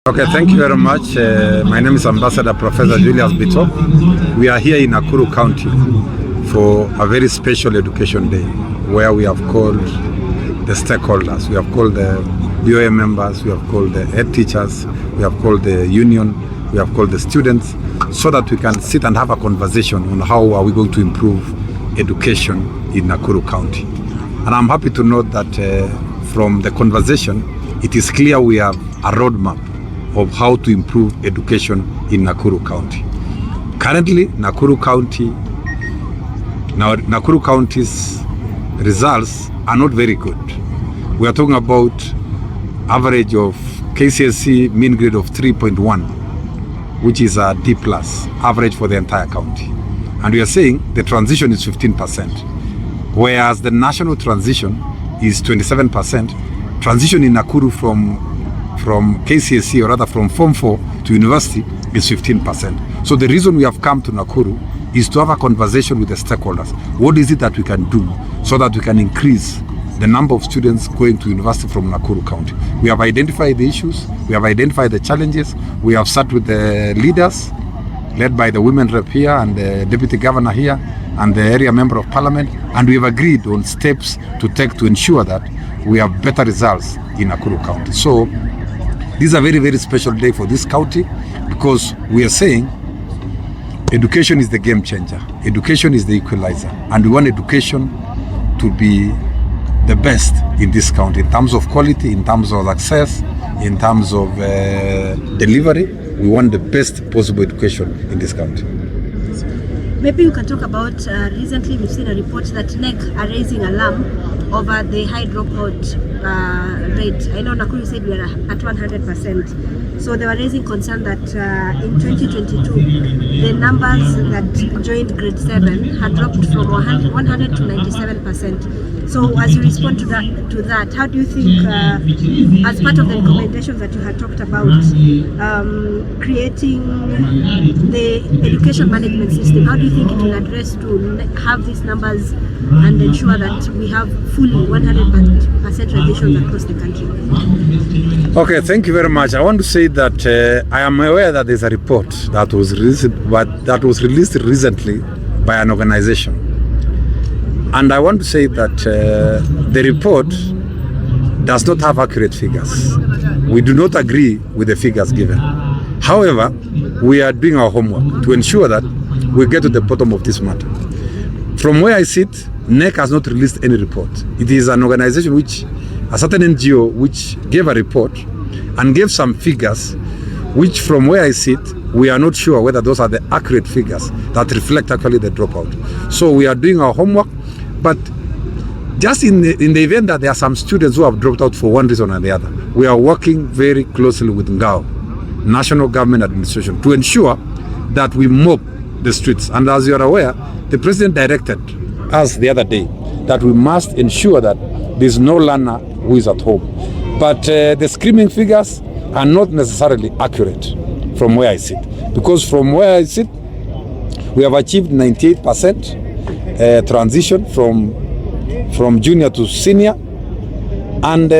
Okay, thank you very much. My name is Ambassador Professor Julius Bitok. We are here in Nakuru County for a very special education day where we have called the stakeholders. We have called the BOA members, we have called the head teachers, we have called the union, we have called the students, so that we can sit and have a conversation on how are we going to improve education in Nakuru County. And I'm happy to note that from the conversation, it is clear we have a roadmap of how to improve education in Nakuru County. Currently, Nakuru County's results are not very good. We are talking about average of KCSE mean grade of 3.1, which is a D plus average for the entire county. And we are saying the transition is 15%, whereas the national transition is 27%. Transition in Nakuru from KCSE, or rather from Form 4 to university, is 15%. So the reason we have come to Nakuru is to have a conversation with the stakeholders. What is it that we can do so that we can increase the number of students going to university from Nakuru County? We have identified the issues, we have identified the challenges, we have sat with the leaders, led by the women rep here and the deputy governor here and the area member of parliament, and we have agreed on steps to take to ensure that we have better results in Nakuru County. So this is a very, very special day for this county, because we are saying education is the game changer. Education is the equalizer. And we want education to be the best in this county in terms of quality, in terms of access, in terms of delivery. We want the best possible education in this county. Maybe you can talk about, recently we've seen a report that NEC are raising alarm over the high dropout rate. I know Nakuru said we are at 100%. So they were raising concern that in 2022, the numbers that joined grade 7 had dropped from 100 to 97%. So as you respond to that, how do you think, as part of the recommendations that you had talked about, creating the education management system, how do you think it will address to have these numbers and ensure that we have fully 100% transitions across the country? Okay, thank you very much. I want to say that I am aware that there's a report that was released recently by an organization. And I want to say that the report does not have accurate figures. We do not agree with the figures given. However, we are doing our homework to ensure that we get to the bottom of this matter. From where I sit, NEC has not released any report. It is an organization a certain NGO which gave a report and gave some figures which, from where I sit, we are not sure whether those are the accurate figures that reflect actually the dropout. So we are doing our homework, but just in the event that there are some students who have dropped out for one reason or the other, we are working very closely with NGAO, National Government Administration, to ensure that we mop the streets. And as you are aware, the President directed us the other day that we must ensure that there is no learner who is at home. But the screaming figures are not necessarily accurate from where I sit. Because from where I sit, we have achieved 98% transition from junior to senior. And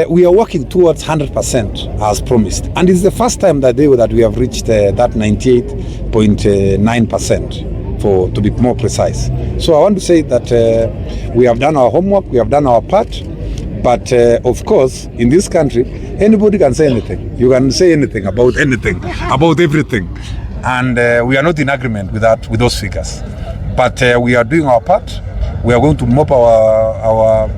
we are working towards 100% as promised. And it's the first time that we have reached that 98.9%, to be more precise. So I want to say that we have done our homework, we have done our part. But of course, in this country, anybody can say anything. You can say anything, about everything. And we are not in agreement with those figures. But we are doing our part. We are going to mop our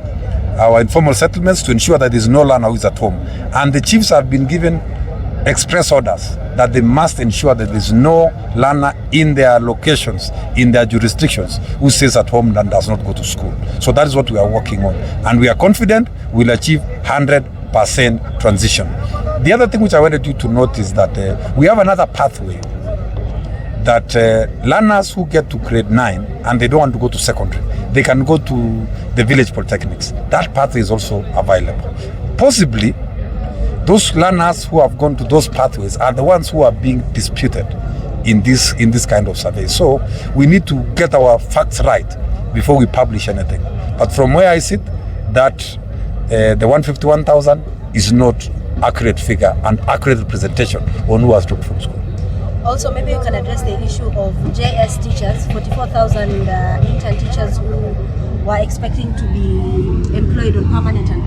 informal settlements to ensure that there is no learner who is at home. And the chiefs have been given express orders that they must ensure that there is no learner in their locations, in their jurisdictions, who stays at home and does not go to school. So that is what we are working on. And we are confident we'll achieve 100% transition. The other thing which I wanted you to note is that we have another pathway that learners who get to grade 9 and they don't want to go to secondary, they can go to the village polytechnics. That pathway is also available. Possibly, those learners who have gone to those pathways are the ones who are being disputed in this kind of survey. So we need to get our facts right before we publish anything. But from where I sit, that the 151,000 is not accurate figure and accurate representation on who has dropped from school. Also, maybe you can address the issue of JS teachers, 44,000 intern teachers who were expecting to be employed on permanent and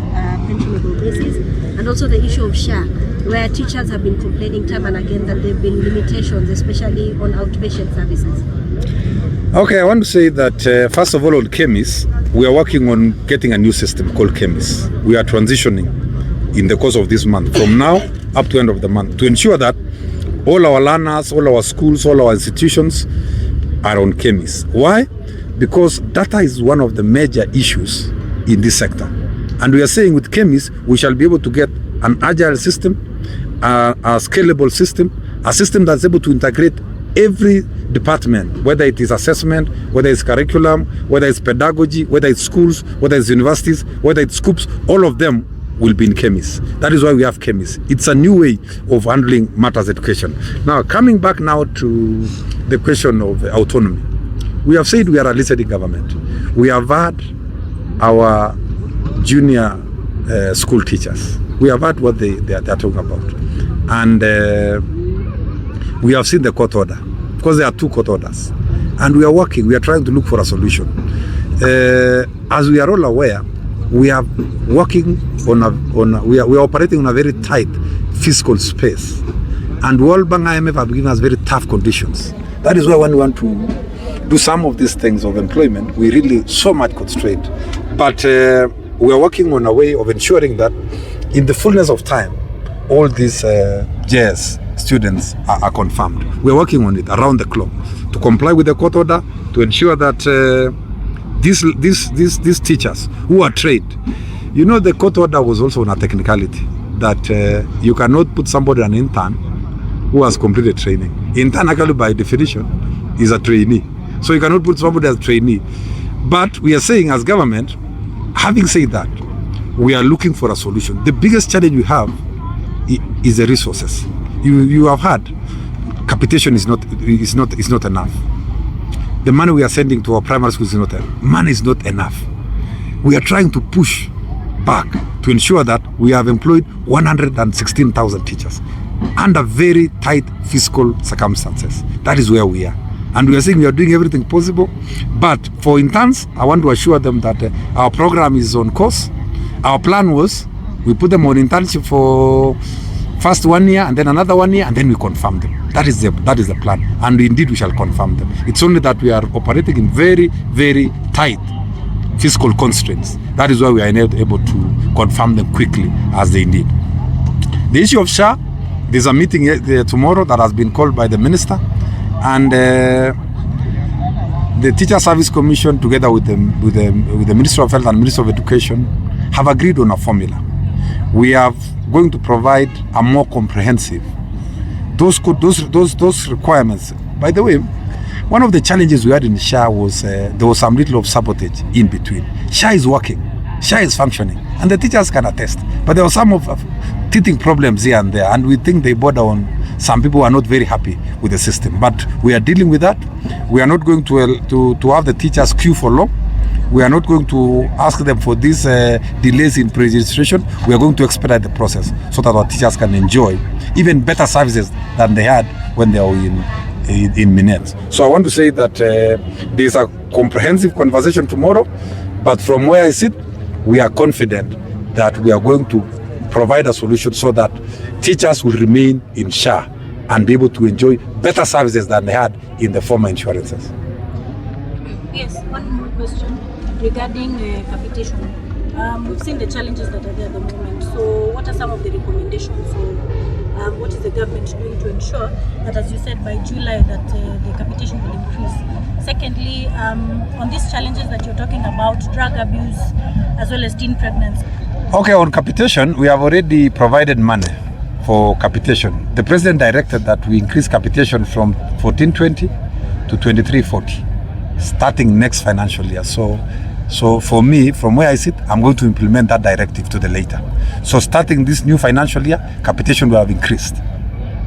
pensionable basis, and also the issue of SHA, where teachers have been complaining time and again that there have been limitations, especially on outpatient services. Okay, I want to say that first of all, on chemists, we are working on getting a new system called chemists. We are transitioning in the course of this month, from now up to end of the month, to ensure that all our learners, all our schools, all our institutions are on chemists. Why? Because data is one of the major issues in this sector. And we are saying with chemists, we shall be able to get an agile system, a scalable system, a system that's able to integrate every department, whether it is assessment, whether it's curriculum, whether it's pedagogy, whether it's schools, whether it's universities, whether it's scoops, all of them will be in chemists. That is why we have chemists. It's a new way of handling matters education. Now, coming back now to the question of autonomy. We have said we are a listening government. We have had our junior school teachers. We have heard what they are talking about. And we have seen the court order, because there are 2 court orders. And we are working, we are trying to look for a solution. As we are all aware, we are working we are operating on a very tight fiscal space. And World Bank IMF have given us very tough conditions. That is why when we want to do some of these things of employment, we really so much constrained. But we are working on a way of ensuring that in the fullness of time, all these JS students are confirmed. We are working on it around the clock to comply with the court order, to ensure that these teachers who are trained, you know, the court order was also on a technicality that you cannot put somebody an intern who has completed training. Intern actually by definition is a trainee. So you cannot put somebody as a trainee. But we are saying as government, having said that, we are looking for a solution. The biggest challenge we have is the resources. You have heard, capitation is not enough. The money we are sending to our primary schools is not enough. Money is not enough. We are trying to push back to ensure that we have employed 116,000 teachers under very tight fiscal circumstances. That is where we are. And we are saying we are doing everything possible. But for interns, I want to assure them that our program is on course. Our plan was, we put them on internship for first 1 year and then another 1 year, and then we confirm them. That is the plan. And indeed we shall confirm them. It's only that we are operating in very, very tight fiscal constraints. That is why we are not able to confirm them quickly as they need. The issue of SHA, there's a meeting tomorrow that has been called by the minister, and the Teacher Service Commission, together with the Minister of Health and Minister of Education, have agreed on a formula. We are going to provide a more comprehensive. Those requirements. By the way, one of the challenges we had in SHA was there was some little of sabotage in between. SHA is working, SHA is functioning, and the teachers can attest. But there were some of teething problems here and there, and we think they border on some people who are not very happy with the system. But we are dealing with that. We are not going to have the teachers queue for long. We are not going to ask them for these delays in pre-registration. We are going to expedite the process so that our teachers can enjoy even better services than they had when they were in minutes. So I want to say that there is a comprehensive conversation tomorrow, but from where I sit, we are confident that we are going to provide a solution so that teachers will remain in SHA and be able to enjoy better services than they had in the former insurances. Yes, one more question regarding capitation. We've seen the challenges that are there at the moment. So what are some of the recommendations? So what is the government doing to ensure that, as you said, by July that the capitation will increase? Secondly, on these challenges that you're talking about, drug abuse as well as teen pregnancy. Okay, on capitation, we have already provided money for capitation. The president directed that we increase capitation from 1420 to 2340 starting next financial year. So for me, from where I sit, I'm going to implement that directive to the later. So starting this new financial year, capitation will have increased.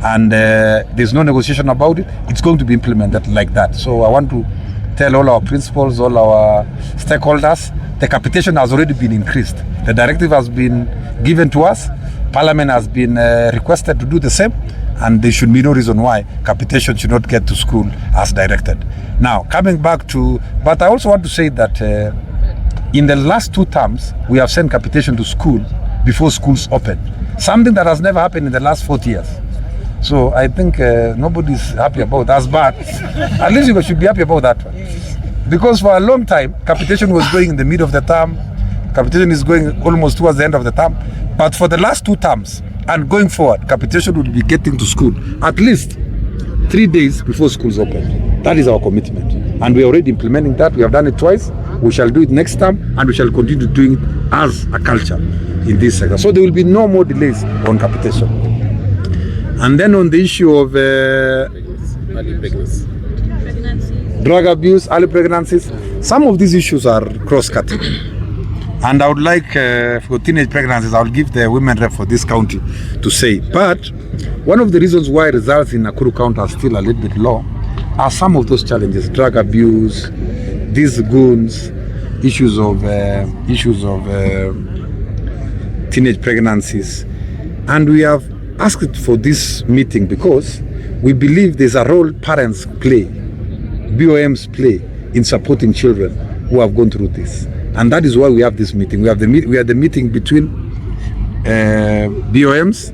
And there's no negotiation about it. It's going to be implemented like that. So I want to tell all our principals, all our stakeholders, the capitation has already been increased. The directive has been given to us. Parliament has been requested to do the same, and there should be no reason why capitation should not get to school as directed. Now, coming back to, but I also want to say that in the last 2 terms, we have sent capitation to school before schools open. Something that has never happened in the last 40 years. So I think nobody's happy about that, but at least you should be happy about that one. Because for a long time, capitation was going in the middle of the term, capitation is going almost towards the end of the term, but for the last 2 terms and going forward, capitation will be getting to school at least 3 days before schools open. That is our commitment, and we are already implementing that. We have done it twice, we shall do it next term, and we shall continue doing it as a culture in this sector. So there will be no more delays on capitation. And then on the issue of early pregnancy, drug abuse, early pregnancies, some of these issues are cross-cutting. And I would like, for teenage pregnancies, I will give the women rep for this county to say. But one of the reasons why results in Nakuru County are still a little bit low are some of those challenges: drug abuse, these goons, issues of teenage pregnancies. And we have asked for this meeting because we believe there's a role parents play, BOMs play in supporting children who have gone through this. And that is why we have this meeting. We have the meeting between BOMs,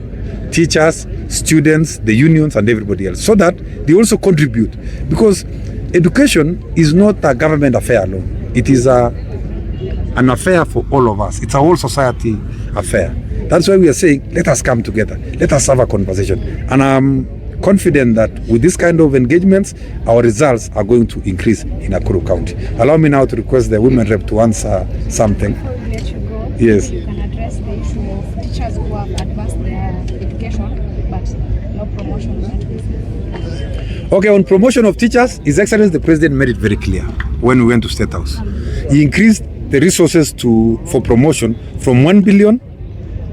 teachers, students, the unions, and everybody else, so that they also contribute. Because education is not a government affair alone. It is an affair for all of us. It's a whole society affair. That's why we are saying, let us come together. Let us have a conversation. And I'm confident that with this kind of engagements, our results are going to increase in Nakuru County. Allow me now to request the women rep to answer something. Before we let you go, yes. You can address the issue of teachers who have advanced their education, but no promotion yet. Okay, on promotion of teachers, His Excellency the President made it very clear when we went to State House. He increased the resources for promotion from 1 billion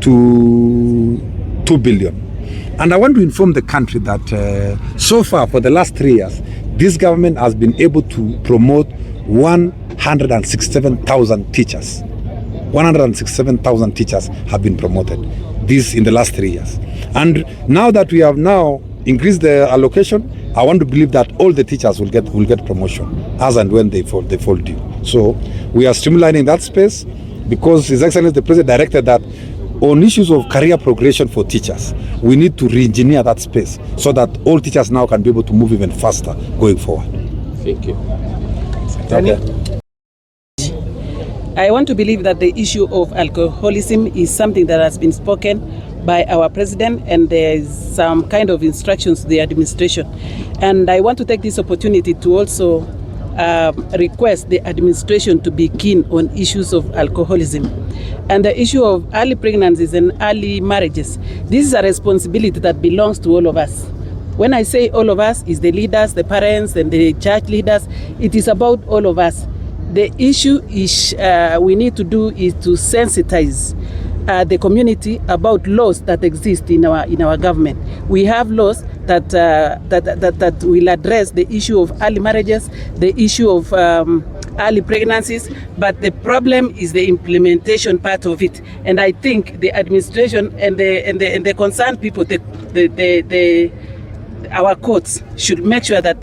to 2 billion. And I want to inform the country that so far, for the last 3 years, this government has been able to promote 167,000 teachers. 167,000 teachers have been promoted. This in the last 3 years. And now that we have now increased the allocation, I want to believe that all the teachers will get promotion as and when they fall due. So we are streamlining that space because His Excellency the President directed that on issues of career progression for teachers, we need to re-engineer that space so that all teachers now can be able to move even faster going forward. Thank you. Okay. I want to believe that the issue of alcoholism is something that has been spoken by our president, and there is some kind of instructions to the administration. And I want to take this opportunity to also request the administration to be keen on issues of alcoholism. And the issue of early pregnancies and early marriages, this is a responsibility that belongs to all of us. When I say all of us, is the leaders, the parents, and the church leaders. It is about all of us. The issue is we need to do is to sensitize the community about laws that exist in our government. We have laws that will address the issue of early marriages, the issue of early pregnancies, but the problem is the implementation part of it. And I think the administration and the concerned people, our courts should make sure that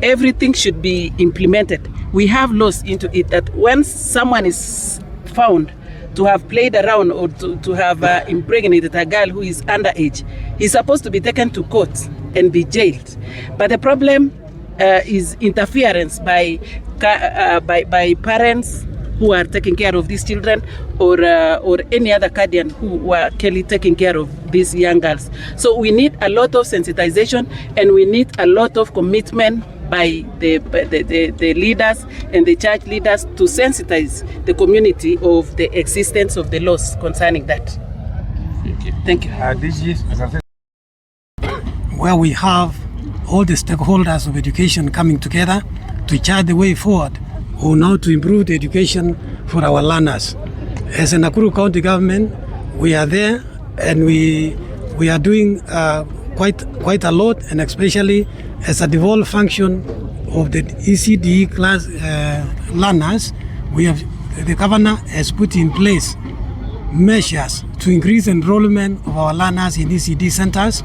everything should be implemented. We have laws into it that when someone is found to have played around or to have impregnated a girl who is underage, he's supposed to be taken to court and be jailed. But the problem is interference by parents who are taking care of these children, or any other guardian who are clearly taking care of these young girls. So we need a lot of sensitization, and we need a lot of commitment by the leaders and the church leaders to sensitize the community of the existence of the laws concerning that. Thank you. Where we have all the stakeholders of education coming together to chart the way forward on how to improve the education for our learners. As a Nakuru County government, we are there, and we are doing quite a lot, and especially as a devolved function of the ECD class learners, the governor has put in place measures to increase enrollment of our learners in ECD centers,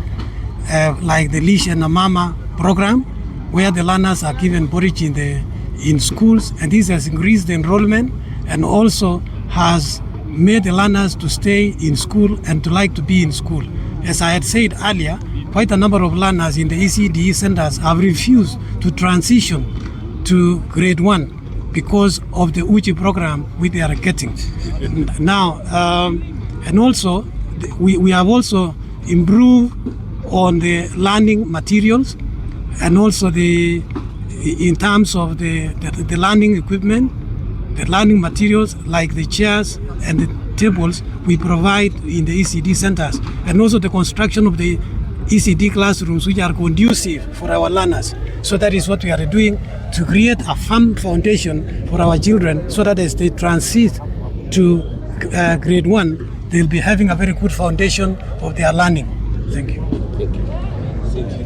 like the Lishe and Mama program, where the learners are given porridge in schools, and this has increased the enrollment and also has made the learners to stay in school and to like to be in school. As I had said earlier, quite a number of learners in the ECD centers have refused to transition to grade 1 because of the UCI program which they are getting. Now, and also, we have also improved on the learning materials and also in terms of the learning equipment, the learning materials like the chairs and the tables we provide in the ECD centers, and also the construction of the ECD classrooms which are conducive for our learners. So that is what we are doing to create a firm foundation for our children, so that as they transit to grade 1, they'll be having a very good foundation of their learning. Thank you. Thank you.